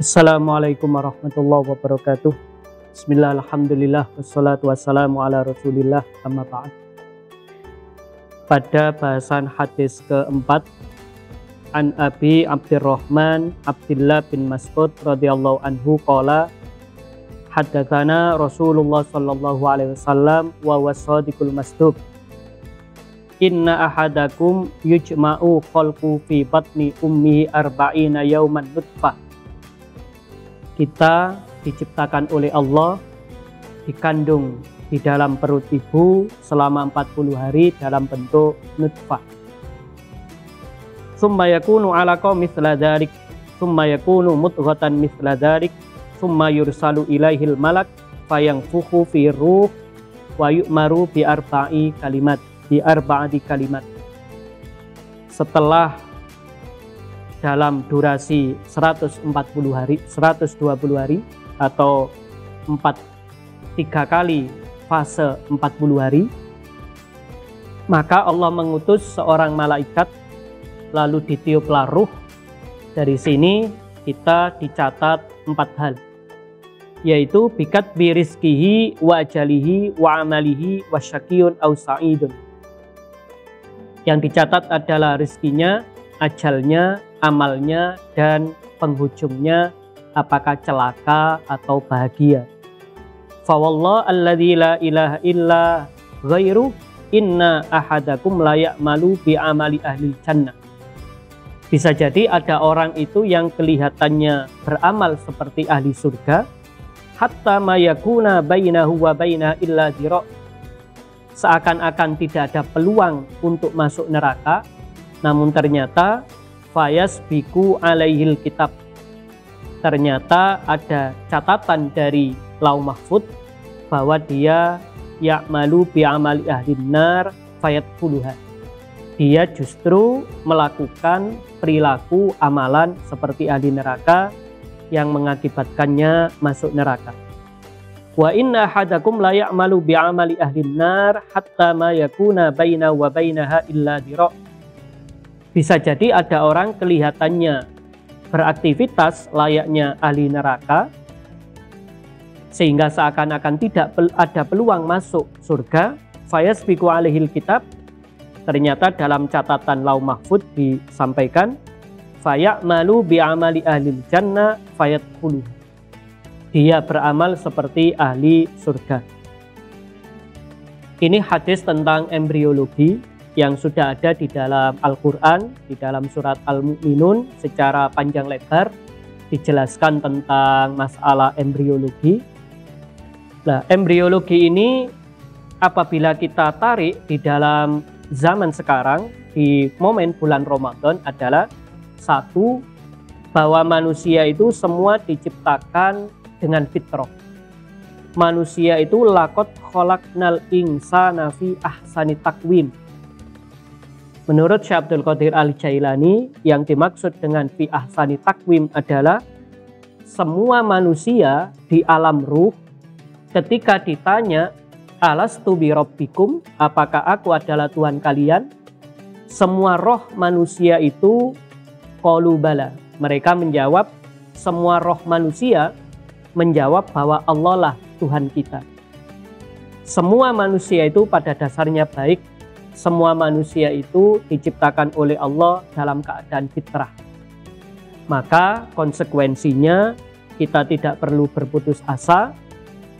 Assalamualaikum warahmatullahi wabarakatuh. Bismillah, alhamdulillah, wassalatu wassalamu ala rasulillah, amma ba'd. Pada bahasan hadis keempat, An Abi Abdurrahman Abdullah bin Mas'ud radhiyallahu anhu qala haddatsana Rasulullah sallallahu alaihi wasallam wa wasadiqul masduq. Inna ahadakum yujma'u khalqu fi batni ummihi arba'ina yawman nutfah. Kita diciptakan oleh Allah, dikandung di dalam perut ibu selama 40 hari dalam bentuk nutfah. Summa yakunu alaqa mithla dzalik, summa yakunu mudghatan mithla dzalik, summa yursalu ilaihil malak fayanfukhu fi ruh wa yu'maru bi arba'ati kalimat. Setelah dalam durasi 120 hari atau 3 kali fase 40 hari, maka Allah mengutus seorang malaikat lalu ditiuplah ruh. Dari sini kita dicatat 4 hal, yaitu bikat birizkihi wa ajalihi wa amalihi wa syakiyun au sa'idun. Yang dicatat adalah rizkinya, ajalnya, amalnya, dan penghujungnya apakah celaka atau bahagia. Fawallah alladzi la ilaha illa ghairu inna ahadakum la ya'malu bi amali ahli jannah. Bisa jadi ada orang itu yang kelihatannya beramal seperti ahli surga, hatta ma yakuna bainahu wa bainaha illa dhira'. Seakan-akan tidak ada peluang untuk masuk neraka, namun ternyata fayasbiku alaihil kitab. Ternyata ada catatan dari Lauh Mahfud bahwa dia ya'malu bi amali ahlin nar fayadkhuluha. Dia justru melakukan perilaku amalan seperti ahli neraka yang mengakibatkannya masuk neraka. Wa inna ahadakum la ya'malu bi amali ahlin nar hatta ma yakuna baina wa bainaha illa dhira'. Bisa jadi ada orang kelihatannya beraktivitas layaknya ahli neraka, sehingga seakan-akan tidak ada peluang masuk surga. Fayasbiqu alaihil kitab. Ternyata dalam catatan Lauh Mahfud disampaikan faya'malu bi'amali ahlil jannah fayadkhuluh. Dia beramal seperti ahli surga. Ini hadis tentang embriologi yang sudah ada di dalam Al-Quran, di dalam surat Al-Mu'minun secara panjang lebar dijelaskan tentang masalah embriologi. Nah, embriologi ini apabila kita tarik di dalam zaman sekarang, di momen bulan Ramadan adalah satu, bahwa manusia itu semua diciptakan dengan fitrah. Manusia itu laqad khalaqnal insana fi ahsani taqwim. Menurut Syekh Abdul Qadir Al-Jailani, yang dimaksud dengan fi ahsani taqwim adalah semua manusia di alam ruh ketika ditanya alastu bi rabbikum, apakah aku adalah Tuhan kalian? Semua roh manusia itu qalu bala. Mereka menjawab, semua roh manusia menjawab bahwa Allah lah Tuhan kita. Semua manusia itu pada dasarnya baik. Semua manusia itu diciptakan oleh Allah dalam keadaan fitrah. Maka konsekuensinya kita tidak perlu berputus asa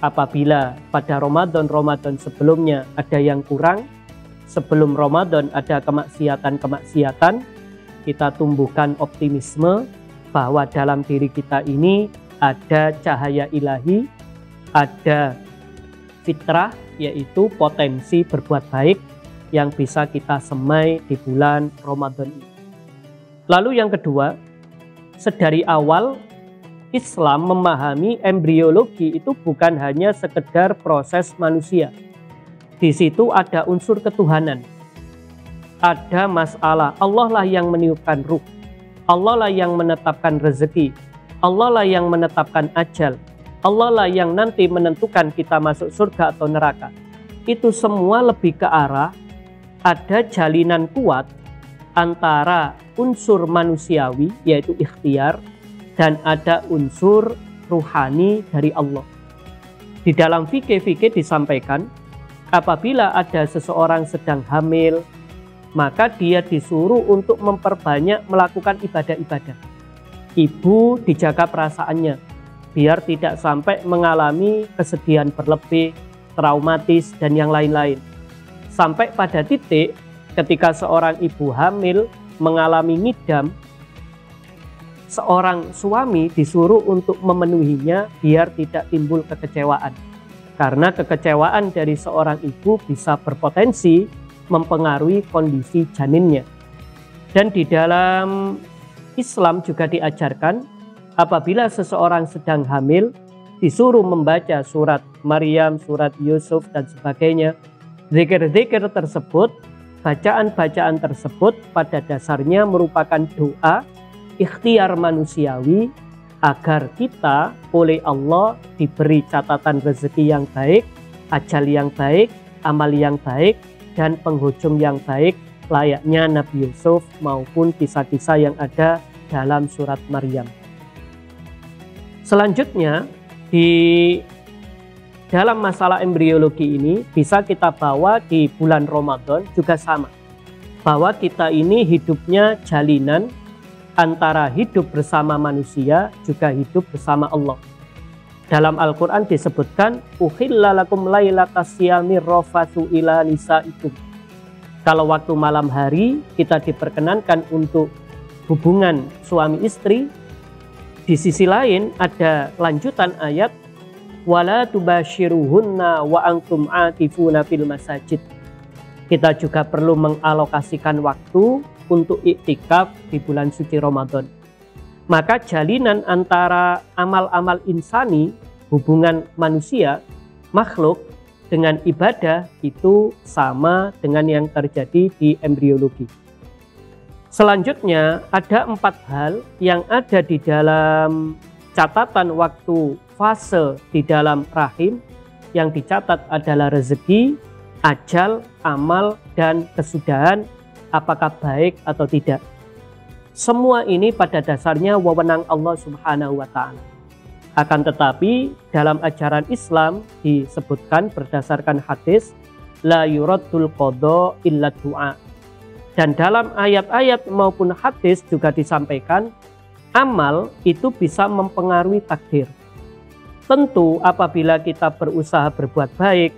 apabila pada Ramadan sebelumnya ada yang kurang. Sebelum Ramadan ada kemaksiatan-kemaksiatan, kita tumbuhkan optimisme bahwa dalam diri kita ini ada cahaya ilahi, ada fitrah, yaitu potensi berbuat baik yang bisa kita semai di bulan Ramadan ini. Lalu yang kedua, sedari awal Islam memahami embriologi itu bukan hanya sekedar proses manusia. Di situ ada unsur ketuhanan. Ada masalah, Allah lah yang meniupkan ruh. Allah lah yang menetapkan rezeki. Allah lah yang menetapkan ajal. Allah lah yang nanti menentukan kita masuk surga atau neraka. Itu semua lebih ke arah ada jalinan kuat antara unsur manusiawi yaitu ikhtiar dan ada unsur ruhani dari Allah. Di dalam fikih-fikih disampaikan, apabila ada seseorang sedang hamil, maka dia disuruh untuk memperbanyak melakukan ibadah-ibadah. Ibu dijaga perasaannya, biar tidak sampai mengalami kesedihan berlebih, traumatis, dan yang lain-lain. Sampai pada titik ketika seorang ibu hamil mengalami ngidam, seorang suami disuruh untuk memenuhinya biar tidak timbul kekecewaan. Karena kekecewaan dari seorang ibu bisa berpotensi mempengaruhi kondisi janinnya. Dan di dalam Islam juga diajarkan, apabila seseorang sedang hamil, disuruh membaca surat Maryam, surat Yusuf, dan sebagainya. Zikir-zikir tersebut, bacaan-bacaan tersebut pada dasarnya merupakan doa ikhtiar manusiawi agar kita oleh Allah diberi catatan rezeki yang baik, ajal yang baik, amal yang baik, dan penghujung yang baik layaknya Nabi Yusuf maupun kisah-kisah yang ada dalam surat Maryam. Selanjutnya, di dalam masalah embriologi ini bisa kita bawa di bulan Ramadan juga sama. Bahwa kita ini hidupnya jalinan antara hidup bersama manusia juga hidup bersama Allah. Dalam Al-Quran disebutkan, Uhilla lakum laylatas siyami rafathu ila nisaikum. Kalau waktu malam hari kita diperkenankan untuk hubungan suami istri, di sisi lain ada lanjutan ayat, wala tubashiruhunna wa antum atifuna fil masajid. Kita juga perlu mengalokasikan waktu untuk iktikaf di bulan suci Ramadan. Maka jalinan antara amal-amal insani, hubungan manusia, makhluk dengan ibadah itu sama dengan yang terjadi di embriologi. Selanjutnya ada 4 hal yang ada di dalam catatan waktu fase di dalam rahim. Yang dicatat adalah rezeki, ajal, amal, dan kesudahan, apakah baik atau tidak. Semua ini pada dasarnya wewenang Allah Subhanahu wa Ta'ala. Akan tetapi dalam ajaran Islam disebutkan berdasarkan hadis, la yuraddul qada illa du'a. Dan dalam ayat-ayat maupun hadis juga disampaikan, amal itu bisa mempengaruhi takdir. Tentu apabila kita berusaha berbuat baik,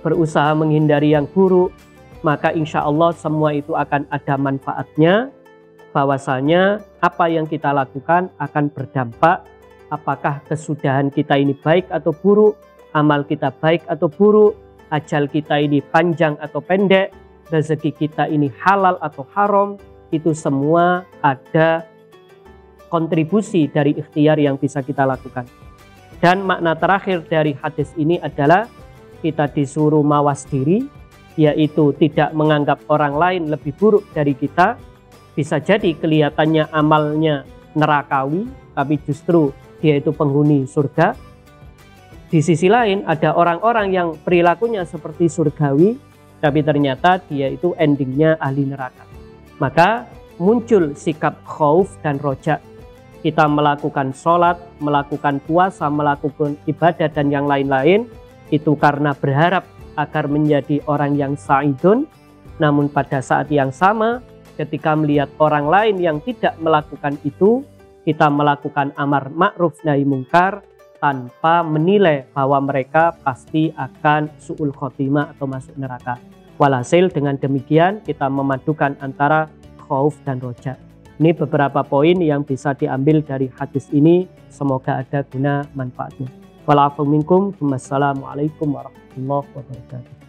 berusaha menghindari yang buruk, maka insya Allah semua itu akan ada manfaatnya, bahwasanya apa yang kita lakukan akan berdampak, apakah kesudahan kita ini baik atau buruk, amal kita baik atau buruk, ajal kita ini panjang atau pendek, rezeki kita ini halal atau haram, itu semua ada kontribusi dari ikhtiar yang bisa kita lakukan. Dan makna terakhir dari hadis ini adalah kita disuruh mawas diri, yaitu tidak menganggap orang lain lebih buruk dari kita. Bisa jadi kelihatannya amalnya nerakawi, tapi justru dia itu penghuni surga. Di sisi lain ada orang-orang yang perilakunya seperti surgawi, tapi ternyata dia itu endingnya ahli neraka. Maka muncul sikap khauf dan roja. Kita melakukan sholat, melakukan puasa, melakukan ibadah dan yang lain-lain, itu karena berharap agar menjadi orang yang sa'idun. Namun pada saat yang sama, ketika melihat orang lain yang tidak melakukan itu, kita melakukan amar ma'ruf nahi mungkar tanpa menilai bahwa mereka pasti akan su'ul khotimah atau masuk neraka. Walhasil dengan demikian kita memadukan antara khauf dan roja. Ini beberapa poin yang bisa diambil dari hadis ini. Semoga ada guna manfaatnya. Wa'alaikum warahmatullahi wabarakatuh.